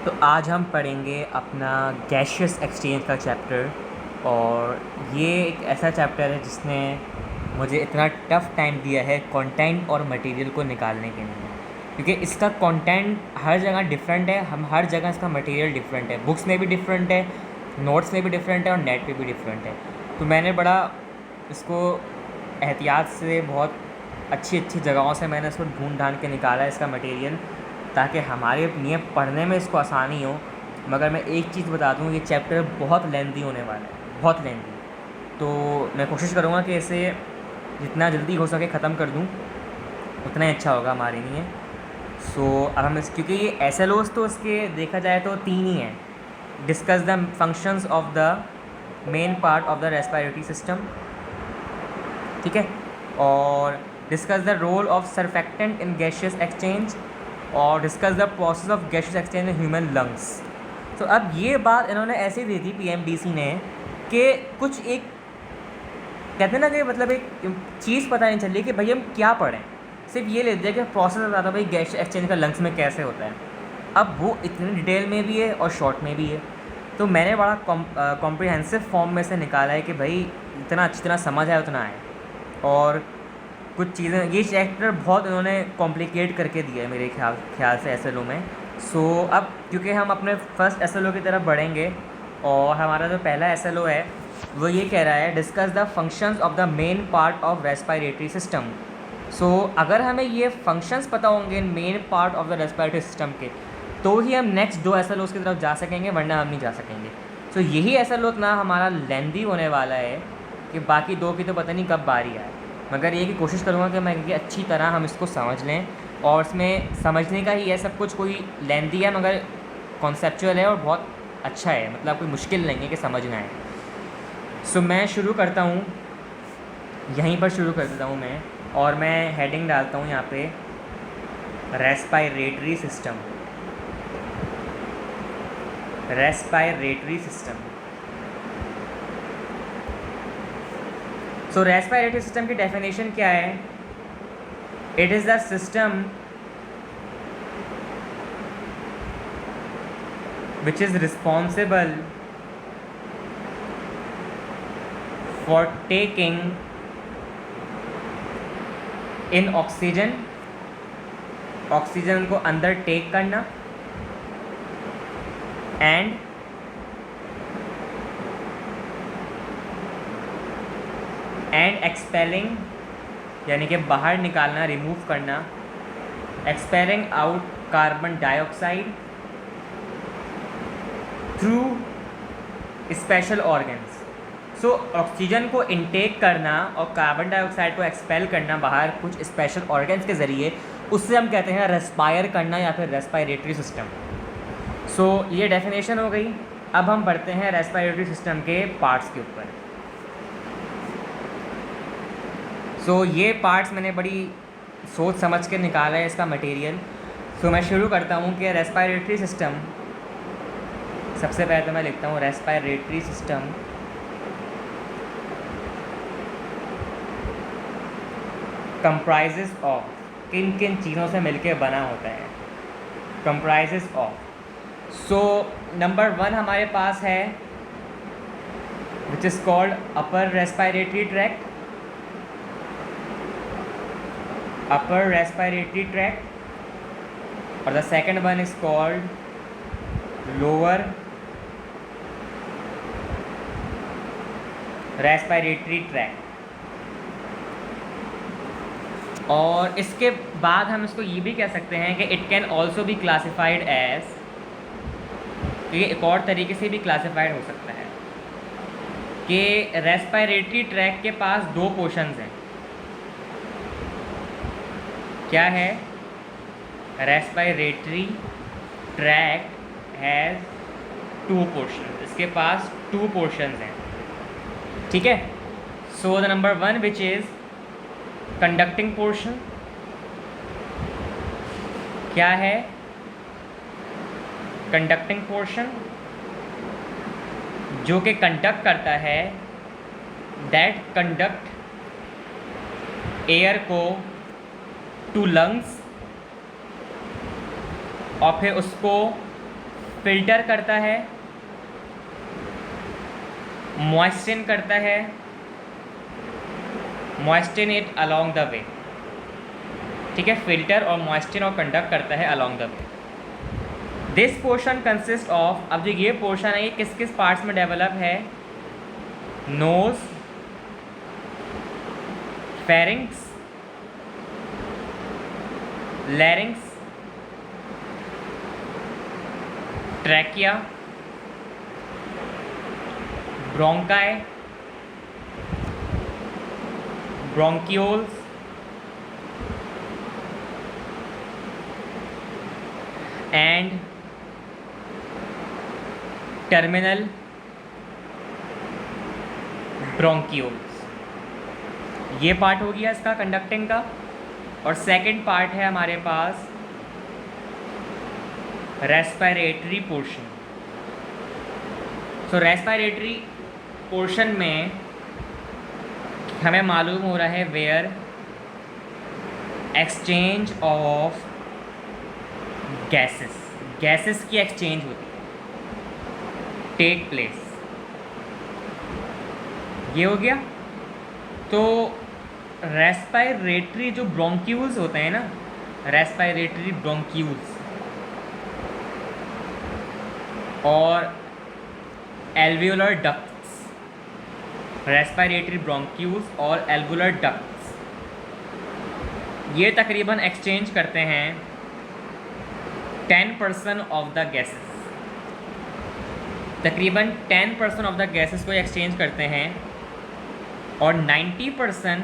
तो आज हम पढ़ेंगे अपना गैशियस एक्सचेंज का चैप्टर। और ये एक ऐसा चैप्टर है जिसने मुझे इतना टफ़ टाइम दिया है कंटेंट और मटेरियल को निकालने के लिए, क्योंकि इसका कंटेंट हर जगह डिफरेंट है। हम हर जगह इसका मटेरियल डिफरेंट है, बुक्स में भी डिफरेंट है, नोट्स में भी डिफरेंट है और नेट पे भी डिफरेंट है। तो मैंने बड़ा इसको एहतियात से बहुत अच्छी अच्छी जगहों से मैंने इसको ढूंढ ढांढ के निकाला है इसका मटेरियल, ताकि हमारे लिए पढ़ने में इसको आसानी हो। मगर मैं एक चीज़ बता दूं, ये चैप्टर बहुत लेंथी होने वाला है, बहुत लेंथी। तो मैं कोशिश करूँगा कि इसे जितना जल्दी हो सके ख़त्म कर दूं, उतना ही अच्छा होगा हमारे लिए। अब हम क्योंकि ये एस तो इसके देखा जाए तो 3 ही हैं। Discuss the functions of the main part of the respiratory system, ठीक है, और discuss the role of surfactant in gaseous exchange, और discuss the process of gaseous exchange in human lungs. तो अब ये बात इन्होंने ऐसे दी थी पीएमडीसी ने कि कुछ एक कहते हैं ना कि मतलब एक चीज़ पता नहीं चली कि भाई हम क्या पढ़ें, सिर्फ ये ले दिया कि प्रोसेस बता था भाई गैशियस एक्सचेंज का लंग्स में कैसे होता है। अब वो इतनी डिटेल में भी है और शॉर्ट में भी है। तो मैंने बड़ा कॉम्प्रिहेंसिव फॉर्म में से निकाला है कि भाई इतना अच्छी तरह समझ आए उतना है। और कुछ चीज़ें ये चैप्टर बहुत इन्होंने कॉम्प्लिकेट करके दिया है मेरे ख्याल से एसएलओ में। अब क्योंकि हम अपने फर्स्ट एसएलओ की तरफ बढ़ेंगे, और हमारा जो पहला एसएलओ है वो ये कह रहा है discuss the functions of the main part of respiratory system. अगर हमें ये फंक्शंस पता होंगे main part of the respiratory system के, तो ही हम नेक्स्ट 2 एसएलओ की तरफ जा सकेंगे, वरना हम नहीं जा सकेंगे। यही एसएलओ इतना हमारा लेंदी होने वाला है कि बाकी 2 की तो पता नहीं कब बारी आए। मगर ये कि कोशिश करूँगा कि मैं अच्छी तरह हम इसको समझ लें, और इसमें समझने का ही है सब कुछ। कोई लेंदी है मगर कॉन्सेप्चुअल है और बहुत अच्छा है, मतलब कोई मुश्किल नहीं है कि समझना है। मैं शुरू करता हूँ, यहीं पर शुरू कर देता हूँ मैं, और मैं हेडिंग डालता हूँ यहाँ पे respiratory system. Respiratory system respiratory system की डेफिनेशन क्या है? It is the system which is responsible for taking in oxygen को अंदर टेक करना, एंड एक्सपेलिंग यानी कि बाहर निकालना, रिमूव करना, expelling out carbon dioxide through special organs. Oxygen को इनटेक करना और कार्बन डाइऑक्साइड को एक्सपेल करना बाहर कुछ स्पेशल ऑर्गन्स के ज़रिए, उससे हम कहते हैं रेस्पायर करना या फिर रेस्पिरेटरी सिस्टम। ये डेफिनेशन हो गई। अब हम बढ़ते हैं रेस्पिरेटरी सिस्टम के पार्ट्स के ऊपर। ये पार्ट्स मैंने बड़ी सोच समझ के निकाला है इसका मटेरियल। मैं शुरू करता हूँ कि रेस्पिरेटरी सिस्टम, सबसे पहले तो मैं लिखता हूँ रेस्पिरेटरी सिस्टम कंप्राइजेस ऑफ, किन किन चीज़ों से मिलके बना होता है। कंप्राइजेस ऑफ, नंबर 1 हमारे पास है which is called upper respiratory tract. Upper respiratory tract, और the second one is called lower respiratory tract. और इसके बाद हम इसको ये भी कह सकते हैं कि it can also be classified as, ये एक और तरीके से भी क्लासिफाइड हो सकता है कि रेस्पिरेटरी ट्रैक्ट के पास 2 पोर्शंस हैं। क्या है? रेस्पिरेटरी ट्रैक्ट हैज़ 2 पोर्शन, इसके पास 2 पोर्शंस हैं, ठीक है। The number 1 which is conducting portion, क्या है? कंडक्टिंग पोर्शन जो कि कंडक्ट करता है, दैट कंडक्ट एयर को टू लंग्स, और फिर उसको फिल्टर करता है, मॉइस्चन करता है, मॉइस्चन इट अलोंग द वे। ठीक है, फिल्टर और मॉइस्चन और कंडक्ट करता है along the way. This portion consist of, अब जो ये पोर्शन है ये किस किस पार्ट्स में डेवलप है? Nose, pharynx, larynx, trachea, bronchi, bronchioles and terminal bronchioles. ये पार्ट हो गया इसका कंडक्टिंग का। और सेकंड पार्ट है हमारे पास रेस्पिरेटरी पोर्शन। सो रेस्पिरेटरी पोर्शन में हमें मालूम हो रहा है वेयर एक्सचेंज ऑफ गैसेस की एक्सचेंज होती है, टेक प्लेस। ये हो गया। तो रेस्पिरेटरी जो ब्रोंक्यूल्स होते हैं ना, रेस्पिरेटरी ब्रोंक्यूल्स और एल्वियोलर डक्ट्स, रेस्पिरेटरी ब्रोंक्यूल्स और एल्वियोलर डक्ट्स, ये तकरीबन एक्सचेंज करते हैं 10% ऑफ द गैसेस। तकरीबन 10% ऑफ द गैसेस को एक्सचेंज करते हैं और 90%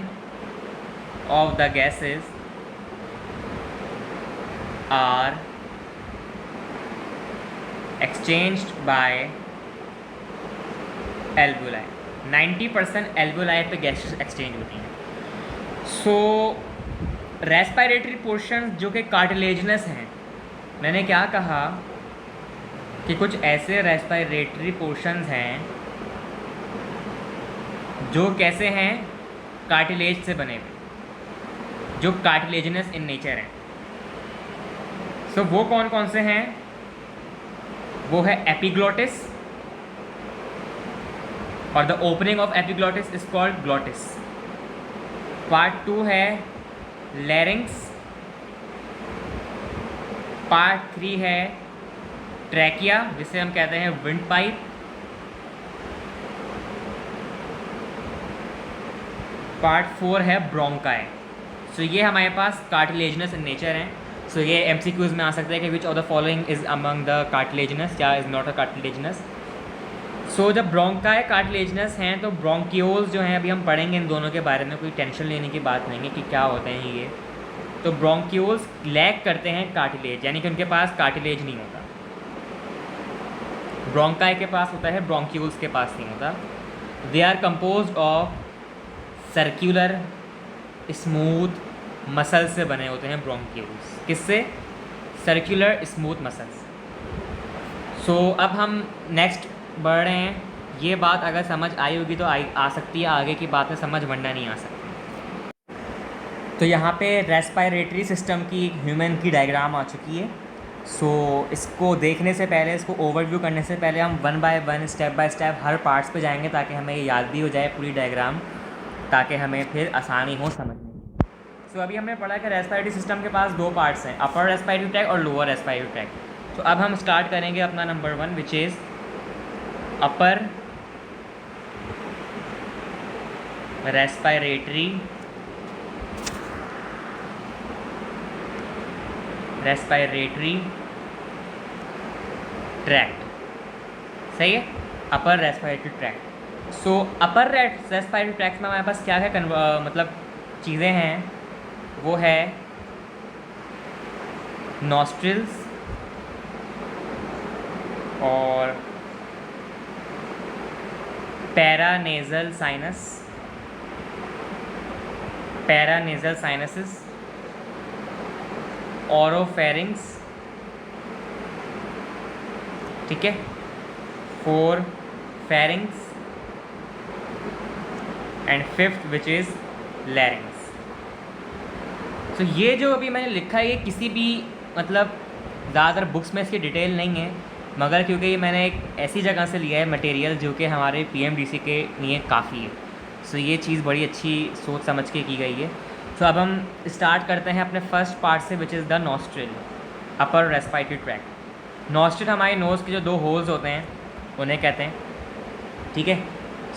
of the gases are exchanged by alveoli. 90% alveoli पे गैसेस एक्सचेंज होती हैं। सो रेस्पिरेटरी पोर्शन जो कि कार्टिलेजिनस हैं, मैंने क्या कहा कि कुछ ऐसे रेस्पिरेटरी पोर्शंस हैं जो कैसे हैं, कार्टिलेज से बने हुए, जो कार्टिलेजिनस इन नेचर हैं। सो वो कौन कौन से हैं? वो है एपिग्लोटिस, और the opening of epiglottis is called glottis. Part 2 है लैरिंग्स, पार्ट 3 है ट्रैकिया जिसे हम कहते हैं विंड पाइप, पार्ट 4 है ब्रोंकाई। सो ये हमारे पास कार्टिलेजिनस इन नेचर हैं। सो ये MCQs में आ सकता है कि which of the following is among the cartilaginous या इज़ नॉट अ कार्टिलेजिनस। सो जब ब्रोंकाई कार्टिलेजिनस हैं तो ब्रोंक्यूल्स जो हैं अभी हम पढ़ेंगे इन दोनों के बारे में, कोई टेंशन लेने की बात नहीं है कि क्या होते हैं ये। तो ब्रोंक्यूल्स लैक करते हैं कार्टिलेज, यानी कि उनके पास कार्टिलेज नहीं होता। ब्रोंकाई के पास होता है, ब्रोंक्यूल्स के पास नहीं होता। They are composed of circular smooth muscle से बने होते हैं ब्रोंक्यूल्स। किससे? Circular smooth muscles. सो अब हम नेक्स्ट बढ़ रहे हैं। ये बात अगर समझ आई होगी तो आ सकती है, आगे की बात में समझ वरना नहीं आ सकती। तो यहाँ पे रेस्पिरेटरी सिस्टम की ह्यूमन की डायग्राम आ चुकी है। सो इसको देखने से पहले, इसको ओवरव्यू करने से पहले हम 1 बाय 1 स्टेप बाय स्टेप हर पार्ट्स पे जाएंगे ताकि हमें याद भी हो जाए पूरी डायग्राम, ताकि हमें फिर आसानी हो समझने। सो अभी हमने पढ़ा कि रेस्पिरेटरी सिस्टम के पास 2 पार्ट्स हैं, अपर रेस्पिरेटरी ट्रैक्ट और लोअर रेस्पिरेटरी ट्रैक्ट। तो अब हम स्टार्ट करेंगे अपना number 1 which is upper respiratory tract. सही है, अपर रेस्पिरेटरी ट्रैक्ट। सो अपर रेस्पिरेटरी ट्रैक्ट में हमारे पास क्या है, मतलब चीज़ें हैं, वो है नॉस्ट्रिल्स और पैरानेजल साइनसेस, ओरोफेरिंग्स, ठीक है, 4 pharynx and 5th which is लैरिंग्स। तो ये जो अभी मैंने लिखा है ये किसी भी मतलब ज़्यादातर बुक्स में इसकी डिटेल नहीं है, मगर क्योंकि ये मैंने एक ऐसी जगह से लिया है मटेरियल जो कि हमारे पीएमडीसी के लिए काफ़ी है, सो ये चीज़ बड़ी अच्छी सोच समझ के की गई है। सो अब हम स्टार्ट करते हैं अपने फर्स्ट पार्ट से, which is the nostril, upper respiratory tract. Nostril हमारे नोज़ के जो दो होल्स होते हैं उन्हें कहते हैं, ठीक है।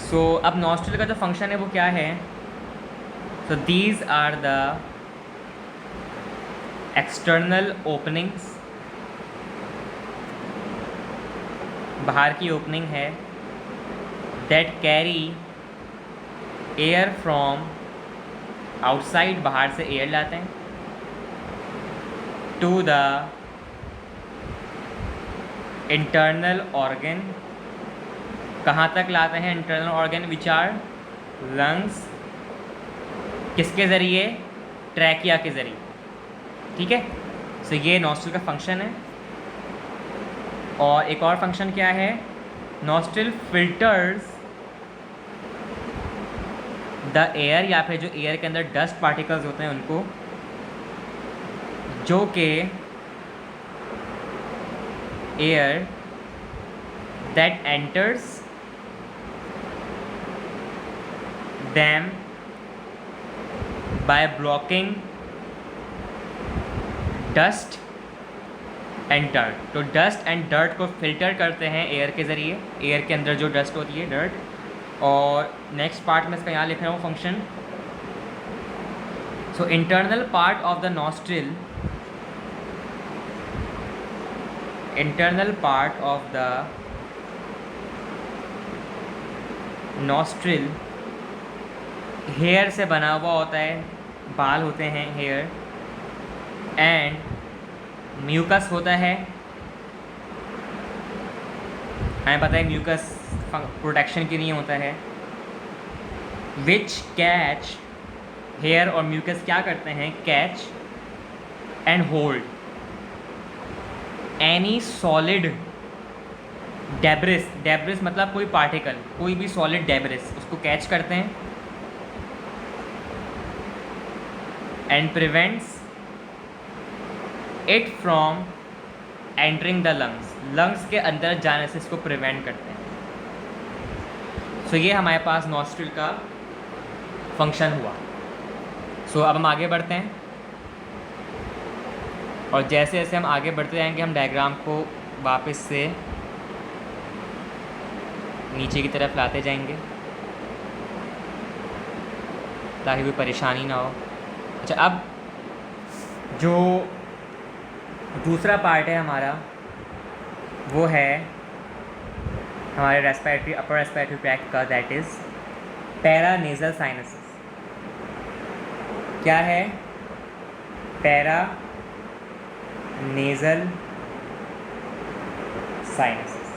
सो अब नॉस्ट्रिल का जो फंक्शन है वो क्या है? So these are the external openings, बाहर की ओपनिंग है, that carry air from outside, बाहर से एयर लाते हैं, टू द इंटरनल ऑर्गन, कहाँ तक लाते हैं internal organ, which are lungs, किसके ज़रिए? ट्रैकिया के ज़रिए, ठीक है। सो ये नॉस्ट्रिल का फंक्शन है। और एक और फंक्शन क्या है? नॉस्ट्रिल फिल्टर्स द एयर, या फिर जो एयर के अंदर डस्ट पार्टिकल्स होते हैं उनको, जो कि air that enters them by blocking dust and dirt. तो डस्ट एंड डर्ट को फिल्टर करते हैं एयर के ज़रिए, एयर के अंदर जो डस्ट होती है, डर्ट। और नेक्स्ट पार्ट में इसका यहाँ लिख रहा हूँ function. So internal part of the nostril, internal part of the nostril hair से बना हुआ होता है, बाल होते हैं हेयर, एंड म्यूकस होता है। हमें पता है म्यूकस प्रोटेक्शन के लिए होता है, विच कैच हेयर, और म्यूकस क्या करते हैं? Catch and hold any solid debris, debris मतलब कोई पार्टिकल, कोई भी सॉलिड डेब्रिस, उसको कैच करते हैं, and prevents it from entering the lungs, lungs के अंदर जाने से इसको प्रिवेंट करते हैं। सो ये हमारे पास नॉस्ट्रिल का फंक्शन हुआ। सो अब हम आगे बढ़ते हैं, और जैसे जैसे हम आगे बढ़ते जाएंगे हम डायग्राम को वापस से नीचे की तरफ लाते जाएंगे ताकि कोई परेशानी ना हो। अच्छा, अब जो दूसरा पार्ट है हमारा वो है हमारे रेस्पिरेटरी, अपर रेस्पिरेटरी ट्रैक्ट का, दैट इज़ पैरानेज़ल साइनसेस। क्या है? पैरानेज़ल साइनसेस।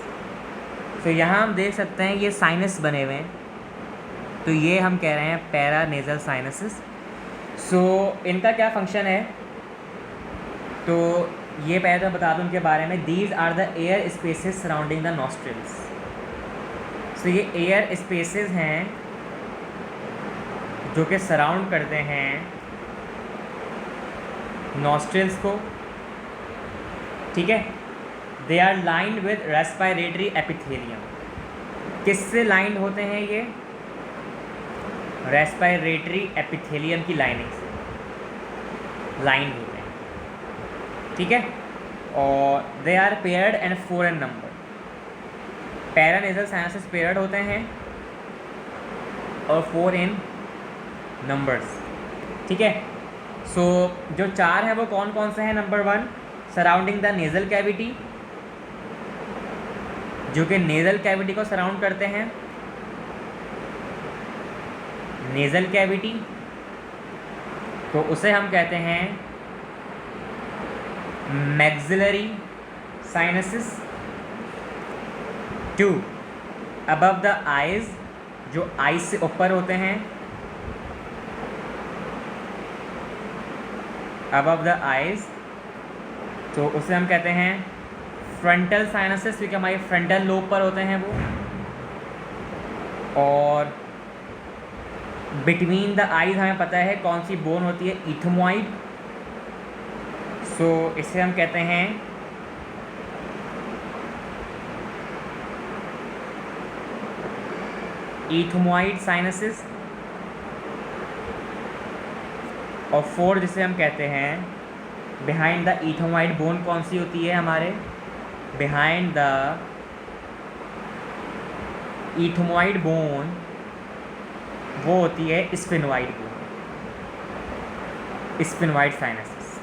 तो यहाँ हम देख सकते हैं ये साइनस बने हुए हैं, तो ये हम कह रहे हैं पैरानेज़ल साइनसेस। सो इनका क्या फंक्शन है? तो ये पहले तो बता दूं उनके बारे में। These are the air spaces surrounding the nostrils. So ये एयर स्पेसेस हैं जो कि सराउंड करते हैं नॉस्ट्रिल्स को, ठीक है। They are lined with respiratory epithelium. किससे लाइंड होते हैं ये? रेस्पिरेटरी एपिथेलियम की लाइनिंग से लाइंड होते हैं, ठीक है। और they are paired and 4 in नंबर। पैरानेज़ल साइनसेस पेयर्ड होते हैं और 4 in नंबर्स, ठीक है। सो जो 4 हैं वो कौन कौन से हैं? Number 1, surrounding the nasal cavity, जो कि नेज़ल कैविटी को सराउंड करते हैं। नेज़ल कैविटी तो उसे हम कहते हैं maxillary sinuses. 2, above the eyes, जो आइज से ऊपर होते हैं, अबव द आइज़, तो उसे हम कहते हैं फ्रंटल साइनसेस, क्योंकि हमारे फ्रंटल लोब पर होते हैं वो। और बिटवीन द आइज़ हमें पता है कौन सी बोन होती है? इथमोइड। सो इसे हम कहते हैं इथमोइड साइनसेस, और 4 जिसे हम कहते हैं बिहाइंड द इथमोइड बोन, कौन सी होती है हमारे बिहाइंड द इथमोइड बोन, वो होती है स्फिनोइड बोन, स्फिनोइड साइनसेस।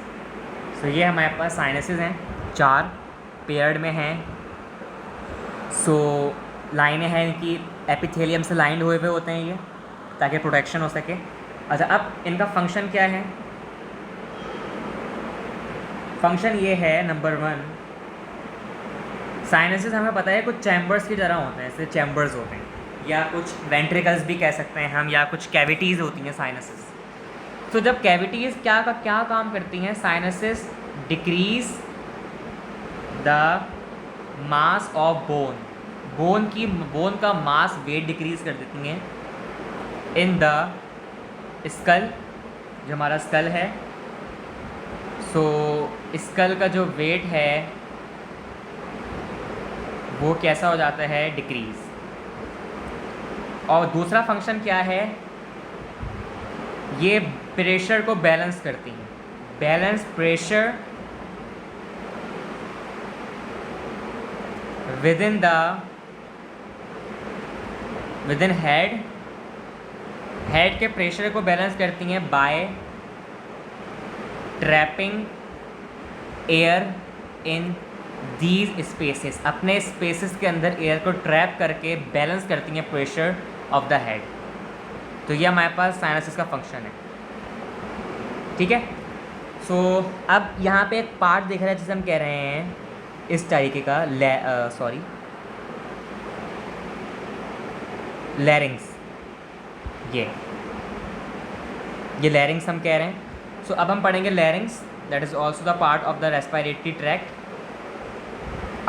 सो ये हमारे पास साइनसेस हैं, 4 पेयर्ड में हैं। सो लाइनें हैं कि एपिथेलियम से लाइंड हुए हुए होते हैं ये, ताकि प्रोटेक्शन हो सके। अच्छा, अब इनका फंक्शन क्या है? फंक्शन ये है, नंबर 1, साइनसेस हमें पता है कुछ चैम्बर्स की तरह होते हैं, जैसे चैम्बर्स होते हैं, या कुछ वेंट्रिकल्स भी कह सकते हैं हम, या कुछ कैविटीज़ होती हैं साइनसेस। तो जब कैविटीज़ क्या काम करती हैं, sinuses decrease the mass of bone, bone का मास वेट डिक्रीज कर देती हैं इन द स्कल, जो हमारा स्कल है। सो स्कल का जो वेट है वो कैसा हो जाता है, डिक्रीज। और दूसरा फंक्शन क्या है, ये प्रेशर को बैलेंस करती हैं, बैलेंस प्रेशर विदिन हेड के प्रेशर को बैलेंस करती हैं by trapping air in these spaces, अपने स्पेसेस के अंदर एयर को ट्रैप करके बैलेंस करती हैं प्रेशर ऑफ द हेड। तो ये हमारे पास साइनसेस का फंक्शन है, ठीक है। सो अब यहाँ पे एक पार्ट दिख रहा है जिसे हम कह रहे हैं इस तरीके का लैरिंग्स, ये लैरिंग्स हम कह रहे हैं। सो अब हम पढ़ेंगे larynx, that is also the part of the respiratory tract,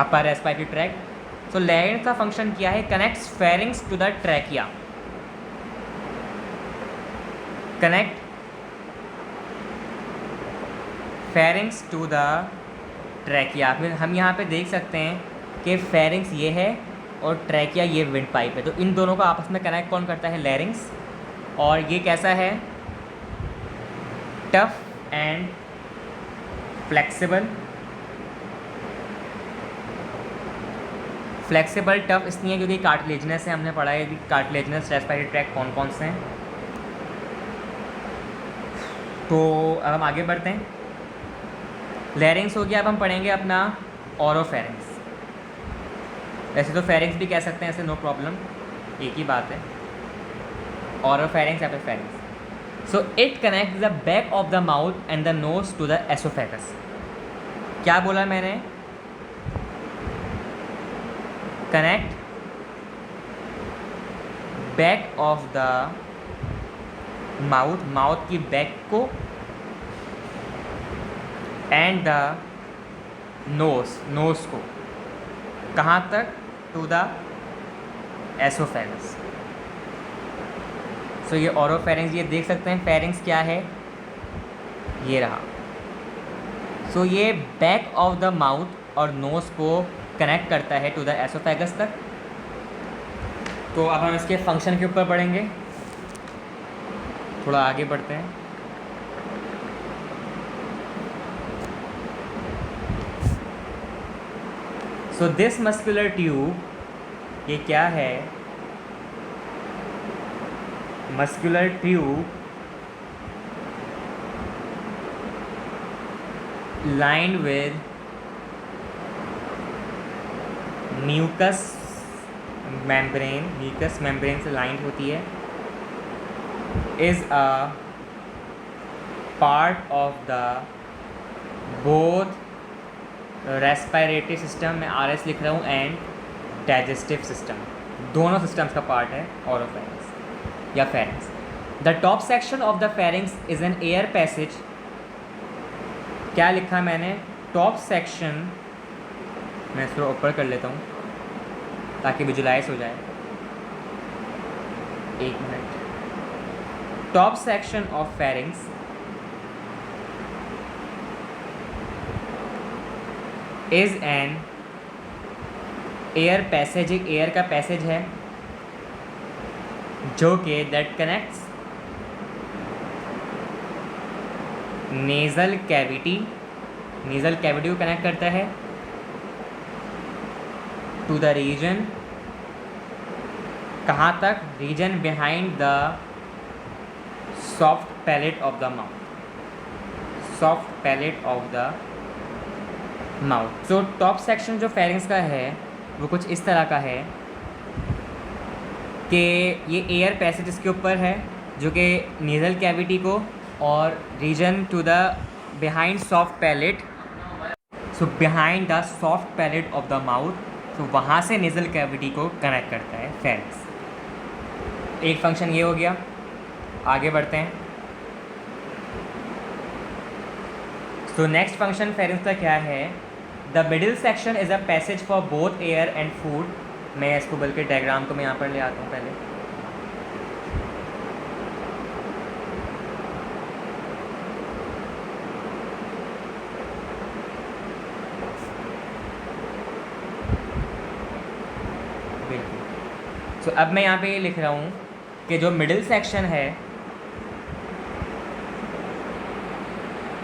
upper respiratory tract. So larynx का फंक्शन क्या है, connects pharynx to the trachea, connect pharynx to the trachea. फिर हम यहाँ पे देख सकते हैं कि फेरिंग्स ये है और ट्रैकिया ये विंड पाइप है, तो इन दोनों को आपस में कनेक्ट कौन करता है, लैरिंग्स। और ये कैसा है, tough and flexible. Flexible tough इसलिए क्योंकि कार्टिलेजिनस है, हमने पढ़ा है कि कार्टिलेजिनस रेस्पिरेटरी ट्रैक्ट कौन कौन से हैं। तो अब हम आगे बढ़ते हैं, लैरिंग्स हो गया। अब हम पढ़ेंगे अपना ओरोफेरिंग्स। वैसे तो फेरिंग्स भी कह सकते हैं, ऐसे नो प्रॉब्लम, एक ही बात है, ओरोफेरिंग्स या फिर pharynx. So it connect the back of the mouth and the nose to the oesophagus. क्या बोला मैंने, connect back of the mouth की बैक को एंड द नोज को, कहाँ तक, टू द एसोफेगस। सो ये ओरोफेरिंग्स, ये देख सकते हैं फेरिंग्स क्या है, ये रहा। सो ये बैक ऑफ द माउथ और नोज को कनेक्ट करता है टू द एसोफेगस तक। तो अब हम इसके फंक्शन के ऊपर बढ़ेंगे, थोड़ा आगे बढ़ते हैं। सो दिस मस्कुलर ट्यूब, ये क्या है, muscular tube lined with mucus membrane से लाइंड होती है, is a part of the both respiratory system, मैं RS लिख रहा हूँ, एंड डाइजेस्टिव सिस्टम, दोनों सिस्टम्स का पार्ट है ओरोफेरिंग्स या pharynx. The top section of the pharynx is an air passage. क्या लिखा मैंने, टॉप सेक्शन, मैं इसको ऊपर कर लेता हूँ ताकि विजुलाइज हो जाए, एक minute. Top section of pharynx is an air passage, एक एयर का पैसेज है जो कि दैट कनेक्ट्स नेज़ल कैविटी को कनेक्ट करता है टू द रीजन, कहाँ तक, region behind the soft palate of the mouth, soft palate of the mouth. तो टॉप सेक्शन जो फेरिंग्स का है वो कुछ इस तरह का है कि ये एयर पैसेज इसके ऊपर है जो कि नेज़ल कैविटी को और region to the behind soft palate, so behind the soft palate of the mouth, तो वहाँ से नेज़ल कैविटी को कनेक्ट करता है फेरिंग्स। एक फंक्शन ये हो गया। आगे बढ़ते हैं। तो नेक्स्ट फंक्शन फेरिंग्स का क्या है? The middle section is a passage for both air and food. मैं इसको बल्कि डायग्राम को मैं यहाँ पर ले आता हूँ पहले। बिल्कुल। सो अब मैं यहाँ पे ये लिख रहा हूँ कि जो मिडिल सेक्शन है,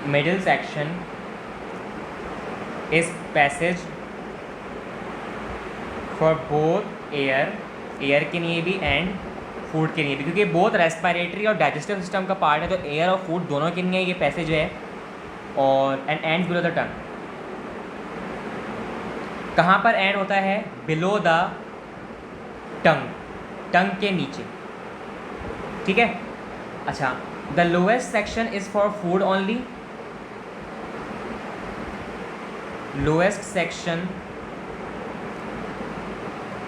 मिडिल सेक्शन इस पैसेज फॉर बोथ एयर के लिए भी एंड फूड के लिए भी, क्योंकि बोथ रेस्पिरेटरी और डाइजेस्टिव सिस्टम का पार्ट है, तो एयर और फूड दोनों के लिए ये पैसेज है। और एंड बिलो द टंग, कहाँ पर एंड होता है? बिलो द टंग के नीचे, ठीक है। अच्छा, the lowest section is for food only, lowest section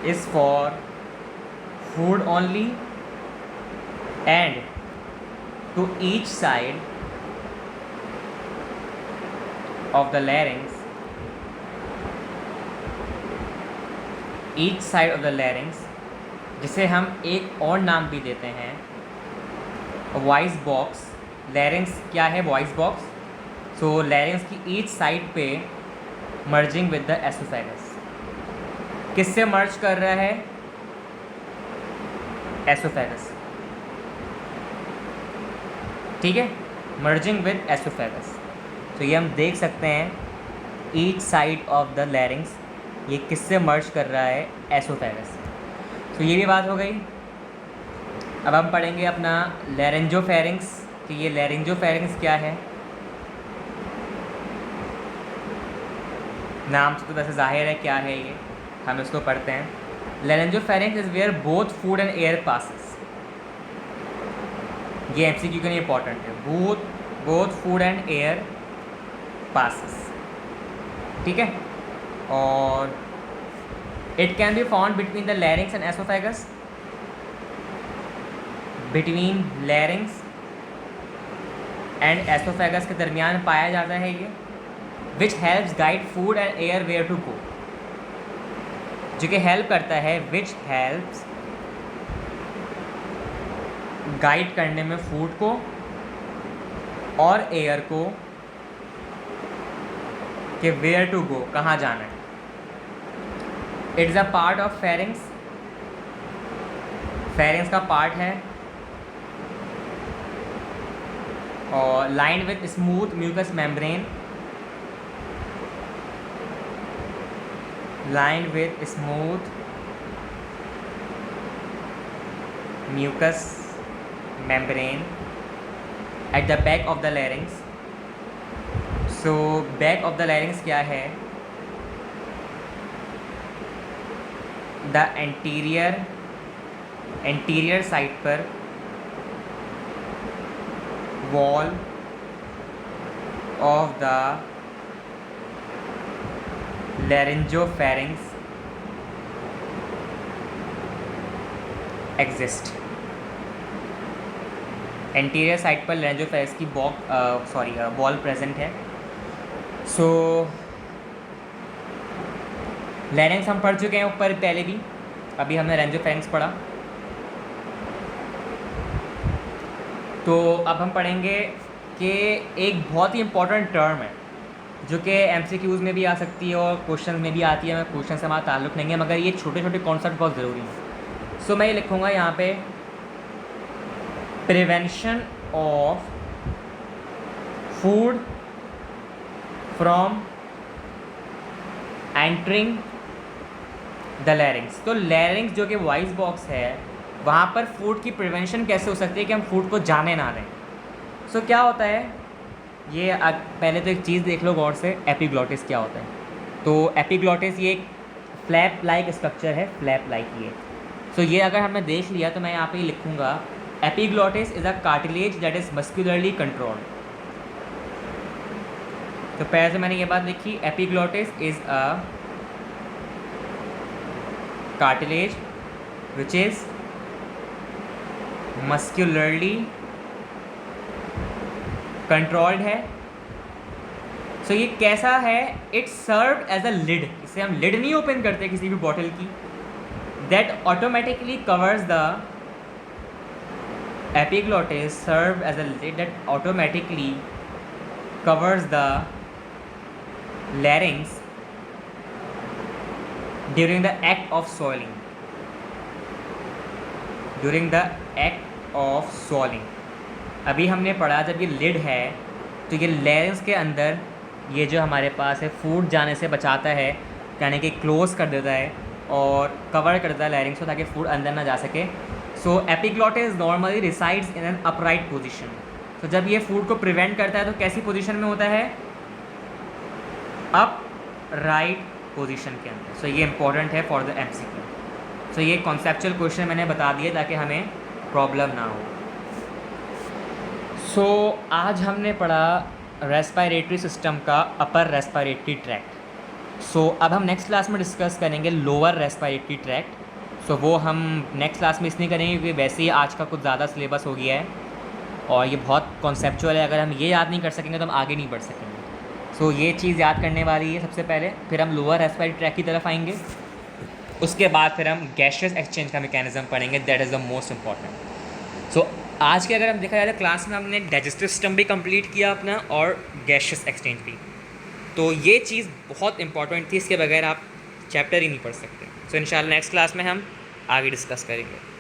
is for food only and to each side of the larynx, each side of the larynx, जिसे हम एक और नाम भी देते हैं वॉइस बॉक्स। लैरिंग्स क्या है? Voice box. सो लैरिंग्स की ईच साइड पे मर्जिंग विद द एसोफेगस, किससे मर्ज कर रहा है? एसोफेगस, ठीक है, मर्जिंग विद एसोफेगस। तो ये हम देख सकते हैं each side of the larynx, ये किससे मर्ज कर रहा है? एसोफेगस। तो ये भी बात हो गई। अब हम पढ़ेंगे अपना लैरेंजोफेरिंग्स कि ये लैरेंजोफेरिंग्स क्या है। नाम से तो वैसे जाहिर है क्या है ये, हम इसको पढ़ते हैं। Laryngopharynx is where both food and air passes. ये एमसीक्यू के लिए इंपॉर्टेंट है। Both food and air passes, ठीक है। और it can be found between the larynx and oesophagus, between larynx and oesophagus के दरमियान पाया जाता है ये। Which helps guide food and air where to go, जो कि हेल्प करता है, विच हेल्प्स गाइड करने में फूड को और एयर को कि वेयर टू गो, कहाँ जाना है। It is a part of pharynx, pharynx का पार्ट है और line with smooth mucus membrane, lined with smooth mucous membrane at the back of the larynx. So back of the larynx क्या है? The anterior side पर wall of the laryngopharynx exist। Anterior side पर लैरेंजोफेरिंक्स की wall present है। सो larynx हम पढ़ चुके हैं ऊपर पहले भी, अभी हमने लैरेंजोफेरिंक्स पढ़ा। तो अब हम पढ़ेंगे कि एक बहुत ही इम्पोर्टेंट टर्म है जो कि एमसीक्यूज़ में भी आ सकती है और क्वेश्चन में भी आती है। मैं क्वेश्चन से हमारा ताल्लुक़ नहीं है, मगर ये छोटे छोटे कॉन्सेप्ट बहुत ज़रूरी हैं। सो मैं ये लिखूँगा यहाँ पे prevention of food from entering the larynx. तो लैरिंग्स जो कि वॉइस बॉक्स है, वहाँ पर फूड की प्रिवेंशन कैसे हो सकती है कि हम फूड को जाने ना दें। सो क्या होता है ये, पहले तो एक चीज़ देख लो गौर से, एपिग्लॉटिस क्या होता है। तो एपिग्लॉटिस ये एक फ्लैप लाइक स्ट्रक्चर है, फ्लैप लाइक ये। सो ये अगर हमने देख लिया तो मैं यहाँ पे लिखूँगा epiglottis is a cartilage that is muscularly controlled. तो पहले से मैंने ये बात लिखी, epiglottis is a cartilage which is muscularly controlled है। सो ये कैसा है, it serve as a lid, इसे हम लिड नहीं ओपन करते किसी भी बॉटल की, that automatically covers the epiglottis serve as a lid that automatically covers the larynx during the act of swallowing. During the act of swallowing, अभी हमने पढ़ा जब ये लिड है तो ये लैरिंक्स के अंदर ये जो हमारे पास है फूड जाने से बचाता है, यानी कि क्लोज कर देता है और कवर कर देता है लैरिंक्स को ताकि फूड अंदर ना जा सके। So epiglottis normally resides in an upright position. तो जब ये फूड को प्रिवेंट करता है तो कैसी पोजीशन में होता है, अप राइट पोजीशन के अंदर। सो ये इंपॉर्टेंट है फॉर द एमसीक्यू। सो ये कॉन्सेप्चुअल क्वेश्चन मैंने बता दिए ताकि हमें प्रॉब्लम ना हो। सो आज हमने पढ़ा रेस्पिरेटरी सिस्टम का अपर रेस्पिरेटरी ट्रैक्ट। सो अब हम नेक्स्ट क्लास में डिस्कस करेंगे लोअर रेस्पिरेटरी ट्रैक्ट। सो वो हम नेक्स्ट क्लास में इसलिए करेंगे क्योंकि वैसे ही आज का कुछ ज़्यादा सिलेबस हो गया है और ये बहुत कॉन्सेप्चुअल है। अगर हम ये याद नहीं कर सकेंगे तो हम आगे नहीं बढ़ सकेंगे। सो ये चीज़ याद करने वाली है सबसे पहले, फिर हम लोअर रेस्पिरेटरी ट्रैक की तरफ आएंगे, उसके बाद फिर हम गैसियस एक्सचेंज का मैकेनिज्म पढ़ेंगे, that is the most important. So आज के अगर हम देखा जाए तो क्लास में हमने डाइजेस्टिव सिस्टम भी कंप्लीट किया अपना और गैसियस एक्सचेंज भी। तो ये चीज़ बहुत इंपॉर्टेंट थी, इसके बगैर आप चैप्टर ही नहीं पढ़ सकते। सो इंशाल्लाह नेक्स्ट क्लास में हम आगे डिस्कस करेंगे।